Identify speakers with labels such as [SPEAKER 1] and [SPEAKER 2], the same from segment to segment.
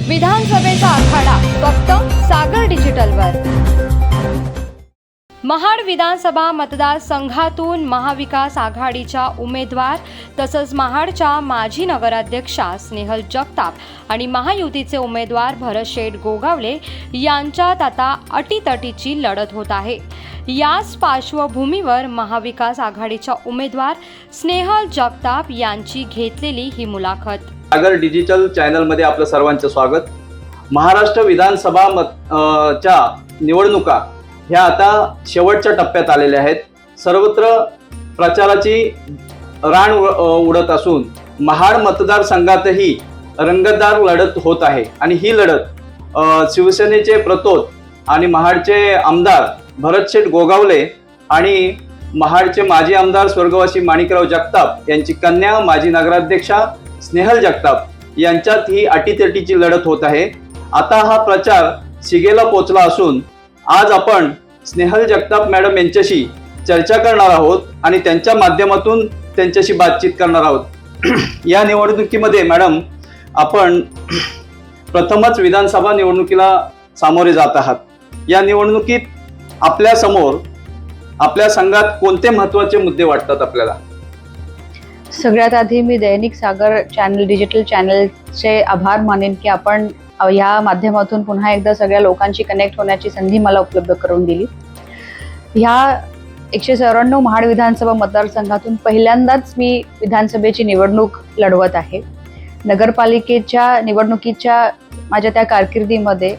[SPEAKER 1] विधानसभेचा आखाडा फक्त सागर डिजिटलवर। महाड विधानसभा मतदारसंघातून महाविकास आघाडीच्या उमेदवार तसंच महाडच्या माजी नगराध्यक्षा स्नेहल जगताप आणि महायुतीचे उमेदवार भरत गोगावले यांच्यात आता अटीतटीची लढत होत आहे। याच पार्श्वभूमीवर महाविकास आघाडीच्या उमेदवार स्नेहल जगताप यांची घेतलेली ही मुलाखत।
[SPEAKER 2] सागर डिजिटल चॅनलमध्ये आपलं सर्वांचं स्वागत। महाराष्ट्र विधानसभा च्या निवडणुका ह्या आता शेवटच्या टप्प्यात आलेल्या आहेत। सर्वत्र प्रचाराची रान उडत असून महाड मतदारसंघातही रंगतदार लढत होत आहे आणि ही लढत शिवसेनेचे प्रतोद आणि महाडचे आमदार भरत गोगावले आणि महाडचे माजी आमदार स्वर्गवासी माणिकराव जगताप यांची कन्या माजी नगराध्यक्षा स्नेहल जगताप यांच्यात ही अटीतटीची लढत होत आहे। आता हा प्रचार शिगेला पोहोचला असून आज आपण स्नेहल जगताप मॅडम यांच्याशी चर्चा करणार आहोत आणि त्यांच्या माध्यमातून त्यांच्याशी बातचीत करणार आहोत। या निवडणुकीमध्ये मॅडम आपण प्रथमच विधानसभा निवडणुकीला सामोरे जात आहात। या निवडणुकीत आपल्या समोर आपल्या संघात कोणते महत्त्वाचे मुद्दे वाटतात आपल्याला?
[SPEAKER 3] सगळ्यात आधी मी दैनिक सागर चॅनल डिजिटल चॅनलचे आभार मानेन की आपण या माध्यमातून पुन्हा एकदा सगळ्या लोकांशी कनेक्ट होण्याची संधी मला उपलब्ध करून दिली। ह्या 194 महाड विधानसभा मतदारसंघातून पहिल्यांदाच मी विधानसभेची निवडणूक लढवत आहे। नगरपालिकेच्या निवडणुकीच्या माझ्या त्या कारकिर्दीमध्ये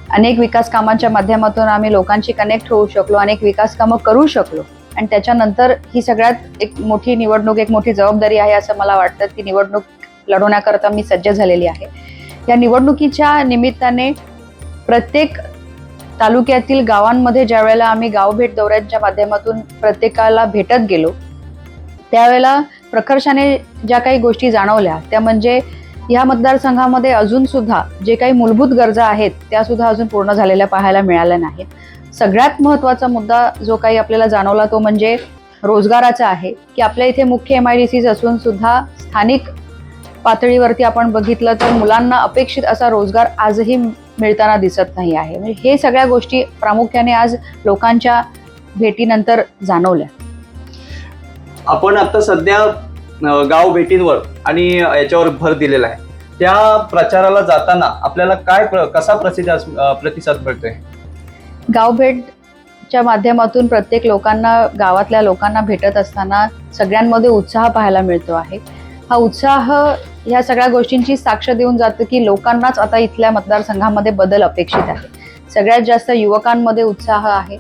[SPEAKER 3] अनेक विकास कामांच्या माध्यमातून आम्ही लोकांशी कनेक्ट होऊ शकलो, अनेक विकास कामं करू शकलो आणि त्याच्यानंतर ही सगळ्यात एक मोठी निवडणूक, एक मोठी जबाबदारी आहे असं मला वाटतं। ती निवडणूक लढवण्याकरता मी सज्ज झालेली आहे। या निवडणुकीच्या निमित्ताने प्रत्येक तालुक्यातील गावांमध्ये ज्या वेळेला आम्ही गावभेट दौऱ्यांच्या माध्यमातून प्रत्येकाला भेटत गेलो त्यावेळेला प्रकर्षाने ज्या काही गोष्टी जाणवल्या त्या म्हणजे या मतदारसंघामध्ये अजून सुद्धा जे काही मूलभूत गरजा आहेत त्या सुद्धा अजून पूर्ण झालेल्या पाहायला मिळाल्या नाहीत। सगळ्यात महत्त्वाचा मुद्दा जो काही आपल्याला जाणवला तो म्हणजे रोजगाराचा आहे की आपल्या इथे मुख्य MIDCs असून सुद्धा स्थानिक पातळीवरती आपण बघितलं तर मुलांना अपेक्षित असा रोजगार आजही मिळताना दिसत नाही आहे। म्हणजे हे सगळ्या गोष्टी प्रामुख्याने आज लोकांच्या भेटीनंतर जाणवल्या।
[SPEAKER 2] आपण आता सध्या गाव भेटींवर आणि याच्यावर भर दिलेला आहे। त्या प्रचाराला जाताना आपल्याला काय कसा प्रतिसाद मिळतोय?
[SPEAKER 3] गावभेटच्या माध्यमातून प्रत्येक लोकांना, गावातल्या लोकांना भेटत असताना सगळ्यांमध्ये उत्साह पाहायला मिळतो आहे। हा उत्साह ह्या सगळ्या गोष्टींची साक्ष देऊन जातं की लोकांनाच आता इथल्या मतदारसंघामध्ये बदल अपेक्षित आहे। सगळ्यात जास्त युवकांमध्ये उत्साह आहे,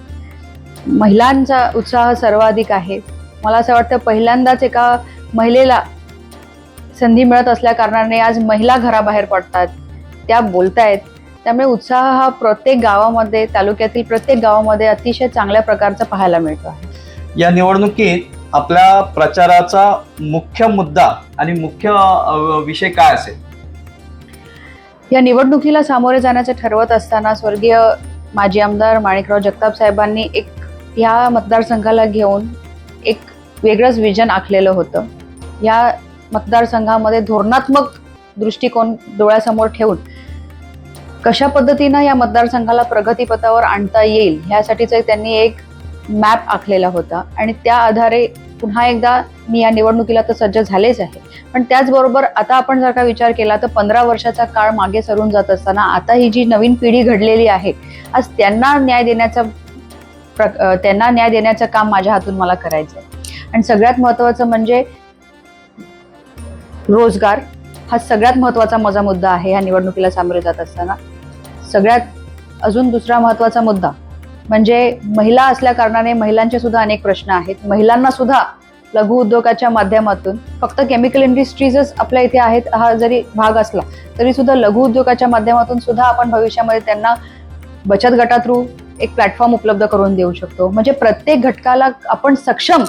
[SPEAKER 3] महिलांचा उत्साह सर्वाधिक आहे। मला असं वाटतं पहिल्यांदाच एका महिलेला संधी मिळत असल्या कारणाने आज महिला घराबाहेर पडतात, त्या बोलतायत। त्यामुळे उत्साह हा प्रत्येक गावामध्ये, तालुक्यातील प्रत्येक गावामध्ये अतिशय चांगल्या प्रकारचा पाहायला मिळतो आहे।
[SPEAKER 2] या निवडणुकीत आपल्या प्रचाराचा मुख्य मुद्दा आणि मुख्य विषय काय असेल?
[SPEAKER 3] या निवडणुकीला सामोरे जाण्याचे ठरवत असताना स्वर्गीय माजी आमदार माणिकराव जगताप साहेबांनी या मतदारसंघाला घेऊन एक वेगळंच विजन आखलेलं होतं। या मतदारसंघामध्ये धोरणात्मक दृष्टिकोन डोळ्यासमोर ठेवून कशा पद्धतीनं या मतदारसंघाला प्रगतीपथावर आणता येईल ह्यासाठीचा त्यांनी एक मॅप आखलेला होता आणि त्या आधारे पुन्हा एकदा मी या निवडणुकीला तर सज्ज झालेच आहे। पण त्याचबरोबर आता आपण जर का विचार केला तर 15 वर्षाचा काळ मागे सरून जात असताना आता ही जी नवीन पिढी घडलेली आहे आज त्यांना न्याय देण्याचं काम माझ्या हातून मला करायचं आहे। आणि सगळ्यात महत्त्वाचं म्हणजे रोजगार हा सगळ्यात महत्त्वाचा माझा मुद्दा आहे या निवडणुकीला सामोरे जात असताना। सगळ्यात अजून दुसरा महत्त्वाचा मुद्दा म्हणजे महिला असल्या कारणाने महिलांचे सुद्धा अनेक प्रश्न आहेत। महिलांना सुद्धा लघु उद्योगाच्या माध्यमातून, फक्त केमिकल इंडस्ट्रीजच आपल्या इथे आहेत हा जरी भाग असला तरी सुद्धा लघु उद्योगाच्या माध्यमातून सुद्धा आपण भविष्यामध्ये त्यांना बचत गटा थ्रू एक प्लॅटफॉर्म उपलब्ध करून देऊ शकतो। म्हणजे प्रत्येक घटकाला आपण सक्षम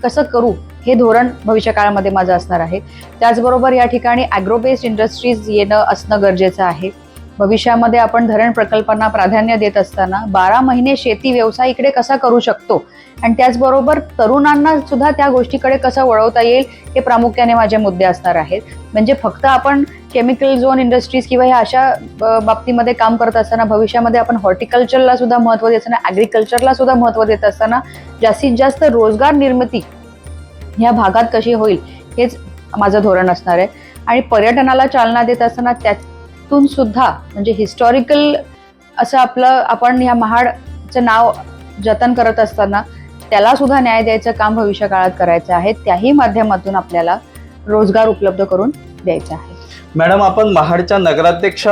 [SPEAKER 3] कसं करू हे धोरण भविष्य काळामध्ये माझं असणार आहे। त्याचबरोबर या ठिकाणी ॲग्रो बेस्ड इंडस्ट्रीज येणं असणं गरजेचं आहे। भविष्यामध्ये आपण धरण प्रकल्पांना प्राधान्य देत असताना 12 महिने शेती व्यवसाय इकडे कसा करू शकतो आणि त्याचबरोबर तरुणांना सुद्धा त्या गोष्टीकडे कसं वळवता येईल हे प्रामुख्याने माझे मुद्दे असणार आहेत। म्हणजे फक्त आपण केमिकल झोन इंडस्ट्रीज किंवा ह्या अशा बाबतीमध्ये काम करत असताना भविष्यामध्ये आपण हॉर्टिकल्चरला सुद्धा महत्त्व देत असताना ॲग्रिकल्चरला सुद्धा महत्त्व देत असताना जास्तीत जास्त रोजगार निर्मिती ह्या भागात कशी होईल हेच माझं धोरण असणार आहे. आणि पर्यटनाला चालना देत असताना त्यातून सुद्धा म्हणजे हिस्टॉरिकल असं आपण ह्या महाडचं नाव जतन करत असताना त्याला सुद्धा न्याय द्यायचं काम भविष्य काळात करायचं आहे. त्याही माध्यमातून आपल्याला रोजगार उपलब्ध करून द्यायचा आहे.
[SPEAKER 2] मॅडम, आपण महाडच्या नगराध्यक्ष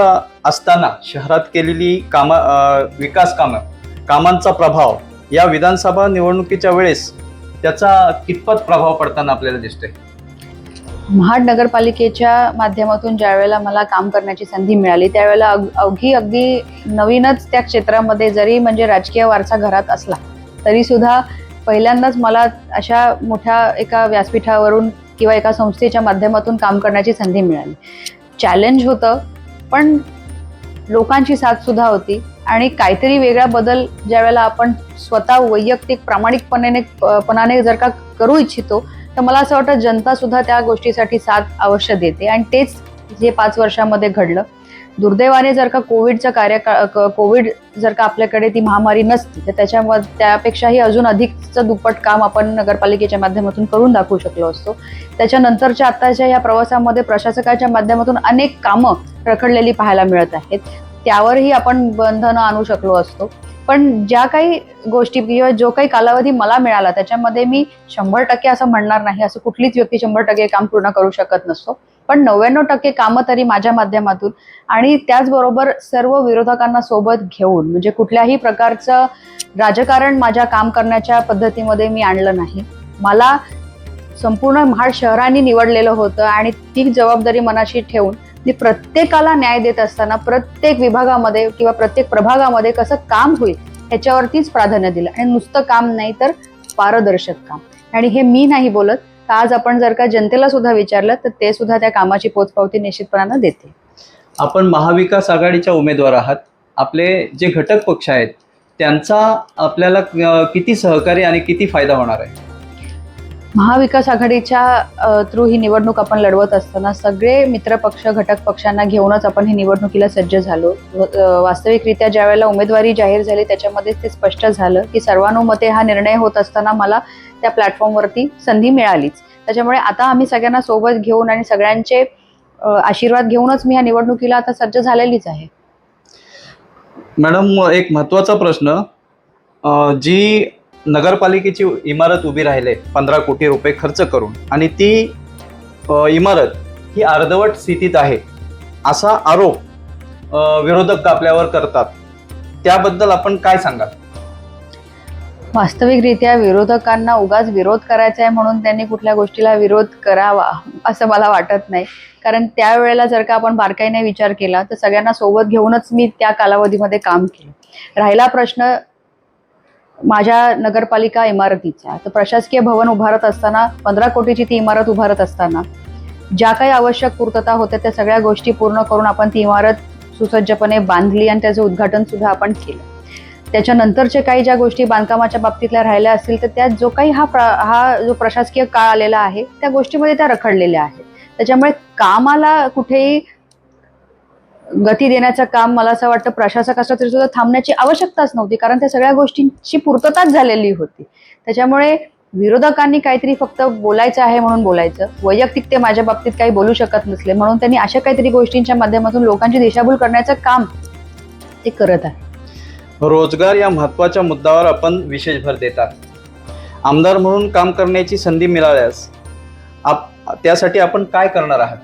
[SPEAKER 2] असताना शहरात केलेली विकास कामांचा प्रभाव या विधानसभा निवडणुकीच्या वेळेस त्याचा कितपत प्रभाव पडताना आपल्याला दिसतोय?
[SPEAKER 3] महाड नगरपालिकेच्या माध्यमातून ज्या वेळेला मला काम करण्याची संधी मिळाली त्यावेळेला अगदी नवीनच त्या क्षेत्रामध्ये जरी म्हणजे राजकीय वारसा घरात असला तरी सुद्धा पहिल्यांदाच मला अशा मोठ्या एका व्यासपीठावरून किंवा एका संस्थेच्या माध्यमातून काम करण्याची संधी मिळाली. चॅलेंज होतं पण लोकांची साथ सुद्धा होती आणि काहीतरी वेगळा बदल ज्या वेळेला आपण स्वतः वैयक्तिक प्रामाणिकपणाने जर का करू इच्छितो तर मला असं वाटतं जनता सुद्धा त्या गोष्टीसाठी साथ अवश्य देते आणि तेच जे 5 वर्षामध्ये घडलं. दुर्दैवाने जर का कोविड जर का आपल्याकडे ती महामारी नसती तर त्यापेक्षाही अजून अधिकचं दुप्पट काम आपण नगरपालिकेच्या माध्यमातून करून दाखवू शकलो असतो. त्याच्यानंतरच्या आत्ताच्या या प्रवासामध्ये प्रशासकाच्या माध्यमातून अनेक कामं रखडलेली पाहायला मिळत आहेत. त्यावरही आपण बंधनं आणू शकलो असतो. पण ज्या काही गोष्टी किंवा जो काही कालावधी मला मिळाला त्याच्यामध्ये मी 100% असं म्हणणार नाही, असं कुठलीच व्यक्ती 100% काम पूर्ण करू शकत नसतो. पण 99% कामं तरी माझ्या माध्यमातून आणि त्याचबरोबर सर्व विरोधकांना सोबत घेऊन म्हणजे कुठल्याही प्रकारचं राजकारण माझ्या काम करण्याच्या पद्धतीमध्ये मी आणलं नाही. मला संपूर्ण महाड शहराने निवडलेलं होतं आणि ती जबाबदारी मनाशी ठेवून मी प्रत्येकाला न्याय देत असताना प्रत्येक विभागामध्ये किंवा प्रत्येक प्रभागामध्ये कसं काम होईल ह्याच्यावरतीच प्राधान्य दिलं आणि नुसतं काम नाही तर पारदर्शक काम. आणि हे मी नाही बोलत, तर आज आपण जर का जनतेला सुद्धा विचारलं तर ते सुद्धा त्या कामाची पोचपावती निश्चितपणानं देते.
[SPEAKER 2] आपण महाविकास आघाडीच्या उमेदवार आहात. आपले जे घटक पक्ष आहेत त्यांचा आपल्याला किती सहकार्य आणि किती फायदा होणार आहे?
[SPEAKER 3] महाविकास आघाडीच्या थ्रू ही निवडणूक आपण लढवत असताना सगळे मित्रपक्ष घटक पक्षांना घेऊनच आपण ही निवडणुकीला सज्ज झालो. वास्तविकरित्या ज्या वेळेला उमेदवारी जाहीर झाली त्याच्यामध्ये ते स्पष्ट झालं की सर्वानुमते हा निर्णय होत असताना मला त्या प्लॅटफॉर्मवरती संधी मिळालीच. त्याच्यामुळे आता आम्ही सगळ्यांना सोबत घेऊन आणि सगळ्यांचे आशीर्वाद घेऊनच मी ह्या निवडणुकीला आता सज्ज झालेलीच आहे.
[SPEAKER 2] मॅडम, एक महत्त्वाचा प्रश्न, जी नगरपालिकेची इमारत उभी राहिली 15 कोटी रुपये खर्च करून आणि ती इमारत ही अर्धवट स्थितीत आहे असा आरोप विरोधक आपल्यावर करतात, त्याबद्दल आपण काय सांगाल?
[SPEAKER 3] वास्तविकरित्या विरोधकांना उगाच विरोध करायचा आहे म्हणून त्यांनी कुठल्या गोष्टीला विरोध करावा असं मला वाटत नाही. कारण त्यावेळेला जर का आपण बारकाईने विचार केला तर सगळ्यांना सोबत घेऊनच मी त्या कालावधीमध्ये काम केलं. राहिला प्रश्न माझ्या नगरपालिका इमारतीचा, तर प्रशासकीय भवन उभारत असताना 15 कोटीची ती इमारत उभारत असताना ज्या काही आवश्यक पूर्तता होत्या त्या सगळ्या गोष्टी पूर्ण करून आपण ती इमारत सुसज्जपणे बांधली आणि त्याचं उद्घाटन सुद्धा आपण केलं. त्याच्यानंतरच्या काही ज्या गोष्टी बांधकामाच्या बाबतीतल्या राहिल्या असतील तर त्यात जो काही हा जो प्रशासकीय काळ आलेला आहे त्या गोष्टीमध्ये त्या रखडलेल्या आहेत. त्याच्यामुळे कामाला कुठेही गती देण्याचं काम मला असं वाटतं प्रशासक असलं तरी सुद्धा थांबण्याची आवश्यकताच नव्हती, कारण त्या सगळ्या गोष्टींची पूर्तताच झालेली होती. त्याच्यामुळे विरोधकांनी काहीतरी फक्त बोलायचं आहे म्हणून बोलायचं, वैयक्तिक ते माझ्या बाबतीत काही बोलू शकत नसले म्हणून त्यांनी अशा काहीतरी गोष्टींच्या माध्यमातून लोकांची दिशाभूल करण्याचं काम ते करत आहे.
[SPEAKER 2] रोजगार या महत्त्वाच्या मुद्द्यावर आपण विशेष भर देतात. आमदार म्हणून काम करण्याची संधी मिळाल्यास त्यासाठी आपण काय करणार आहात?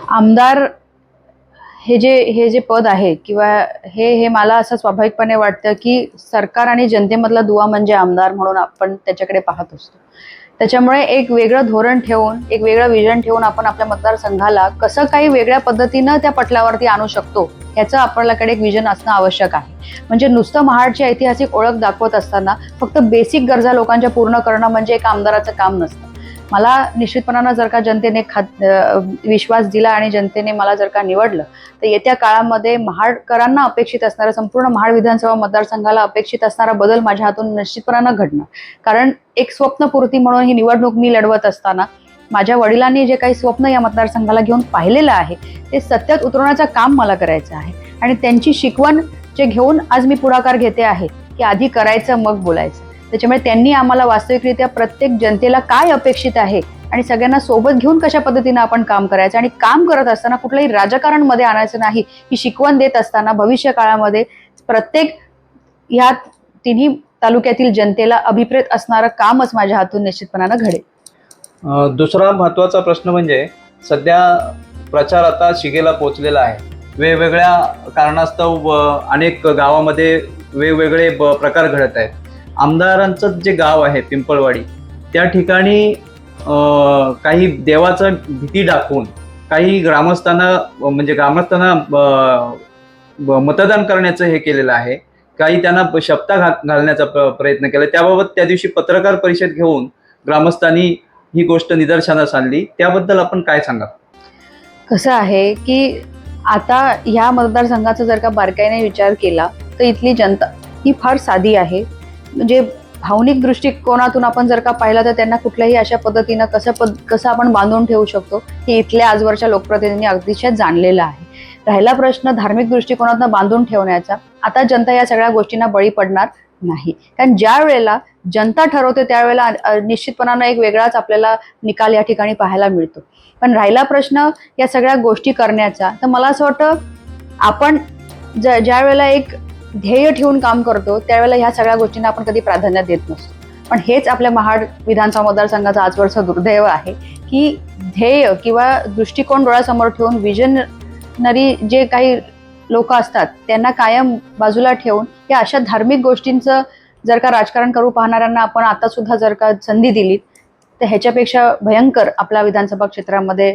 [SPEAKER 3] आमदार हे जे पद आहे किंवा हे मला असं स्वाभाविकपणे वाटतं की सरकार आणि जनतेमधला दुवा म्हणजे आमदार म्हणून आपण त्याच्याकडे पाहत असतो. त्याच्यामुळे एक वेगळं धोरण ठेवून एक वेगळं विजन ठेवून आपण आपल्या मतदारसंघाला कसं काही वेगळ्या पद्धतीनं त्या पटलावरती आणू शकतो ह्याचं आपल्याकडे एक विजन असणं आवश्यक आहे. म्हणजे नुसतं महाडची ऐतिहासिक ओळख दाखवत असताना फक्त बेसिक गरजा लोकांच्या पूर्ण करणं म्हणजे एक आमदाराचं काम नसतं. मला निश्चितपणानं जर का जनतेने विश्वास दिला आणि जनतेने मला जर का निवडलं तर येत्या काळामध्ये महाडकरांना अपेक्षित असणारा संपूर्ण महाड विधानसभा मतदारसंघाला अपेक्षित असणारा बदल माझ्या हातून निश्चितपणानं घडणार. कारण एक स्वप्नपूर्ती म्हणून ही निवडणूक मी लढवत असताना माझ्या वडिलांनी जे काही स्वप्न या मतदारसंघाला घेऊन पाहिलेलं आहे ते सत्यात उतरवण्याचं काम मला करायचं आहे. आणि त्यांची शिकवण जे घेऊन आज मी पुढाकार घेते आहे की आधी करायचं मग बोलायचं. त्याच्यामुळे त्यांनी आम्हाला वास्तविकरित्या प्रत्येक जनतेला काय अपेक्षित आहे आणि सगळ्यांना सोबत घेऊन कशा पद्धतीनं आपण काम करायचं आणि काम करत असताना कुठलंही राजकारण मध्ये आणायचं नाही, ही शिकवण देत असताना भविष्य काळामध्ये प्रत्येक ह्या तिन्ही तालुक्यातील जनतेला अभिप्रेत असणारं कामच माझ्या हातून निश्चितपणानं घडेल.
[SPEAKER 2] दुसरा महत्त्वाचा प्रश्न म्हणजे सध्या प्रचार आता शिगेला पोहोचलेला आहे. वेगवेगळ्या कारणास्तव अनेक गावामध्ये वेगवेगळे प्रकार घडत आहेत. आमदारांचं जे गाव आहे पिंपळवाडी, त्या ठिकाणी काही देवाचं भीती दाखवून काही ग्रामस्थांना मतदान करण्याचं हे केलेलं आहे. काही त्यांना शपथा घालण्याचा प्रयत्न केला. त्याबाबत त्या दिवशी पत्रकार परिषद घेऊन ग्रामस्थांनी ही गोष्ट निदर्शनास आणली. त्याबद्दल आपण काय सांगा?
[SPEAKER 3] कसं आहे की आता ह्या मतदारसंघाचा जर का बारकाईने विचार केला तर इथली जनता ही फार साधी आहे. म्हणजे भावनिक दृष्टिकोनातून आपण जर का पाहिलं तर त्यांना कुठल्याही अशा पद्धतीनं कसं आपण बांधून ठेवू शकतो हे इथल्या आजवरच्या लोकप्रतिनिधींनी अतिशय जाणलेलं आहे. राहिला प्रश्न धार्मिक दृष्टिकोनातून बांधून ठेवण्याचा, आता जनता या सगळ्या गोष्टींना बळी पडणार नाही. कारण ज्या वेळेला जनता ठरवते त्यावेळेला निश्चितपणानं एक वेगळाच आपल्याला निकाल या ठिकाणी पाहायला मिळतो. पण राहिला प्रश्न या सगळ्या गोष्टी करण्याचा, तर मला असं वाटतं आपण ज्या वेळेला एक ध्येय ठेवून काम करतो त्यावेळेला ह्या सगळ्या गोष्टींना आपण कधी प्राधान्य देत नसतो. पण हेच आपल्या महाड विधानसभा मतदारसंघाचं आजवरचं दुर्दैव आहे की ध्येय किंवा दृष्टिकोन डोळ्यासमोर ठेवून विजनरी जे काही लोक असतात त्यांना कायम बाजूला ठेवून या अशा धार्मिक गोष्टींचं जर का राजकारण करू पाहणाऱ्यांना आपण आता सुद्धा जर का संधी दिली तर ह्याच्यापेक्षा भयंकर आपल्या विधानसभा क्षेत्रामध्ये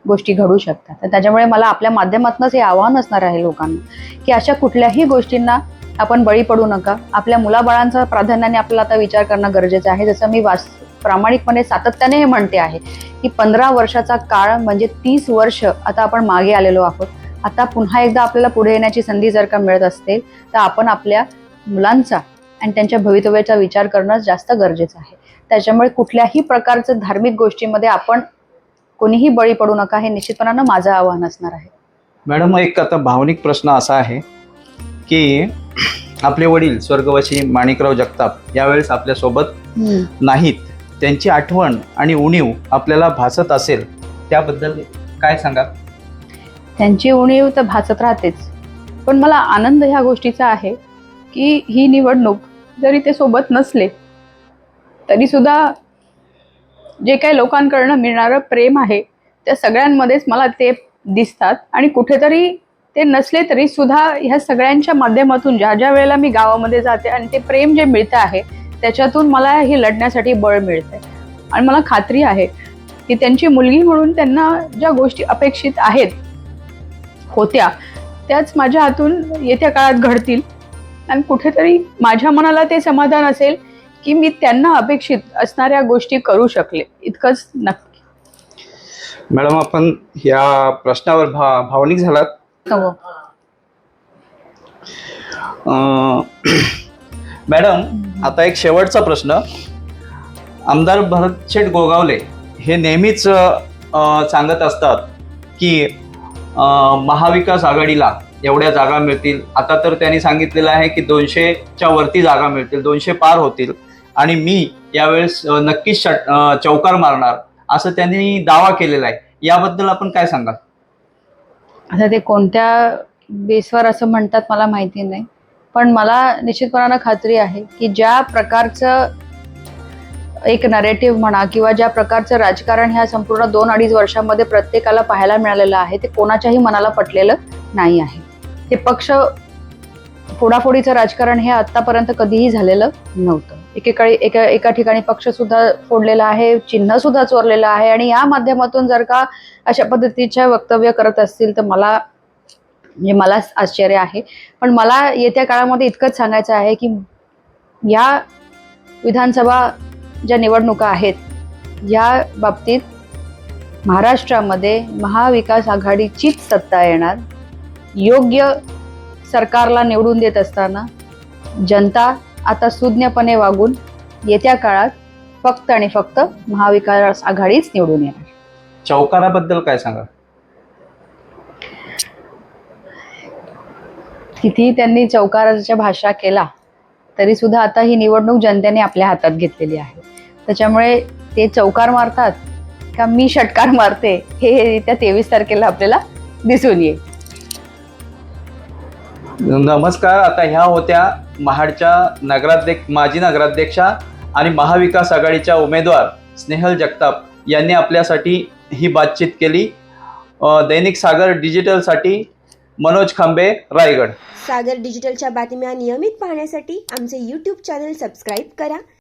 [SPEAKER 3] गोष्टी घडू शकतात. तर त्याच्यामुळे मला आपल्या माध्यमातूनच हे आव्हान असणार आहे लोकांना की अशा कुठल्याही गोष्टींना आपण बळी पडू नका. आपल्या मुलाबाळांचा प्राधान्याने आपल्याला आता विचार करणं गरजेचं आहे. जसं मी प्रामाणिकपणे सातत्याने हे म्हणते आहे की 15 वर्षाचा काळ म्हणजे 30 वर्ष आता आपण मागे आलेलो आहोत. आता पुन्हा एकदा आपल्याला पुढे येण्याची संधी जर का मिळत असेल तर आपण आपल्या मुलांचा आणि त्यांच्या भवितव्याचा विचार करणं जास्त गरजेचं आहे. त्याच्यामुळे कुठल्याही प्रकारचं धार्मिक गोष्टीमध्ये आपण कोणीही बळी पडू नका, हे निश्चितपणानं माझं आव्हान असणार आहे.
[SPEAKER 2] मॅडम, एक आता भावनिक प्रश्न असा आहे की आपले वडील स्वर्गवासी माणिकराव जगताप यावेळेस आपल्यासोबत नाहीत. त्यांची आठवण आणि उणीव आपल्याला भासत असेल, त्याबद्दल काय सांगा?
[SPEAKER 3] त्यांची उणीव तर भासत राहतेच, पण मला आनंद ह्या गोष्टीचा आहे की ही निवडणूक जरी ते सोबत नसले तरी सुद्धा जे काही लोकांकडनं मिळणारं प्रेम आहे त्या सगळ्यांमध्येच मला ते दिसतात. आणि कुठेतरी ते नसले तरी सुद्धा ह्या सगळ्यांच्या माध्यमातून ज्या ज्या वेळेला मी गावामध्ये जाते आणि ते प्रेम जे मिळतं आहे त्याच्यातून मला हे लढण्यासाठी बळ मिळतंय. आणि मला खात्री आहे की त्यांची मुलगी म्हणून त्यांना ज्या गोष्टी अपेक्षित होत्या त्याच माझ्या हातून येत्या काळात घडतील. आणि कुठेतरी माझ्या मनाला ते समाधान असेल की मी त्यांना अपेक्षित असणाऱ्या गोष्टी करू शकले, इतकंच नक्की.
[SPEAKER 2] मॅडम, आपण या प्रश्नावर भावनिक झालात. मॅडम, आता एक शेवटचा प्रश्न. आमदार भरतशेठ गोगावले हे नेहमीच सांगत असतात की महाविकास आघाडीला एवढ्या जागा मिळतील. आता तर त्यांनी सांगितलेलं आहे की 200च्या वरती जागा मिळतील, 200 पार होतील आणि मी यावेळेस नक्कीच चौकार मारणार, असं त्यांनी दावा केलेला आहे. याबद्दल आपण काय सांगाल?
[SPEAKER 3] आता ते कोणत्या बेसवर असं म्हणतात मला माहिती नाही, पण मला निश्चितपणानं खात्री आहे की ज्या प्रकारचं एक नरेटिव्ह म्हणा किंवा ज्या प्रकारचं राजकारण ह्या संपूर्ण 2-2.5 वर्षामध्ये प्रत्येकाला पाहायला मिळालेलं आहे ते कोणाच्याही मनाला पटलेलं नाही आहे. हे पक्ष फोडाफोडीचं राजकारण हे आतापर्यंत कधीही झालेलं नव्हतं. एका ठिकाणी पक्ष सुद्धा फोडलेला आहे, चिन्ह सुद्धा चोरलेलं आहे. आणि या माध्यमातून जर का अशा पद्धतीच्या वक्तव्य करत असतील तर मला आश्चर्य आहे. पण मला येत्या काळामध्ये इतकंच सांगायचं आहे की या विधानसभा ज्या निवडणुका आहेत या बाबतीत महाराष्ट्रामध्ये महाविकास आघाडीचीच सत्ता येणार. योग्य सरकारला निवडून देत असताना जनता आता सुज्ञपणे वागून येत्या काळात फक्त आणि फक्त महाविकास आघाडीच निवडून येणार.
[SPEAKER 2] चौकाराबद्दल काय सांगा?
[SPEAKER 3] कितीही त्यांनी चौकाराच्या भाषा केला तरी सुद्धा आता ही निवडणूक जनतेने आपल्या हातात घेतलेली आहे. त्याच्यामुळे ते चौकार मारतात का मी षटकार मारते हे त्या 23 तारखेला आपल्याला दिसून येईल.
[SPEAKER 2] नमस्कार. आता ह्या होत्या महाडच्या माजी नगराध्यक्षा आणि महाविकास आघाडीच्या उमेदवार स्नेहल जगताप यांनी आपल्यासाठी ही बातचीत केली. दैनिक सागर डिजिटलसाठी मनोज खांबे, रायगड.
[SPEAKER 4] सागर डिजिटलच्या बातम्या नियमित पाहण्यासाठी आमचे YouTube चॅनल सबस्क्राईब करा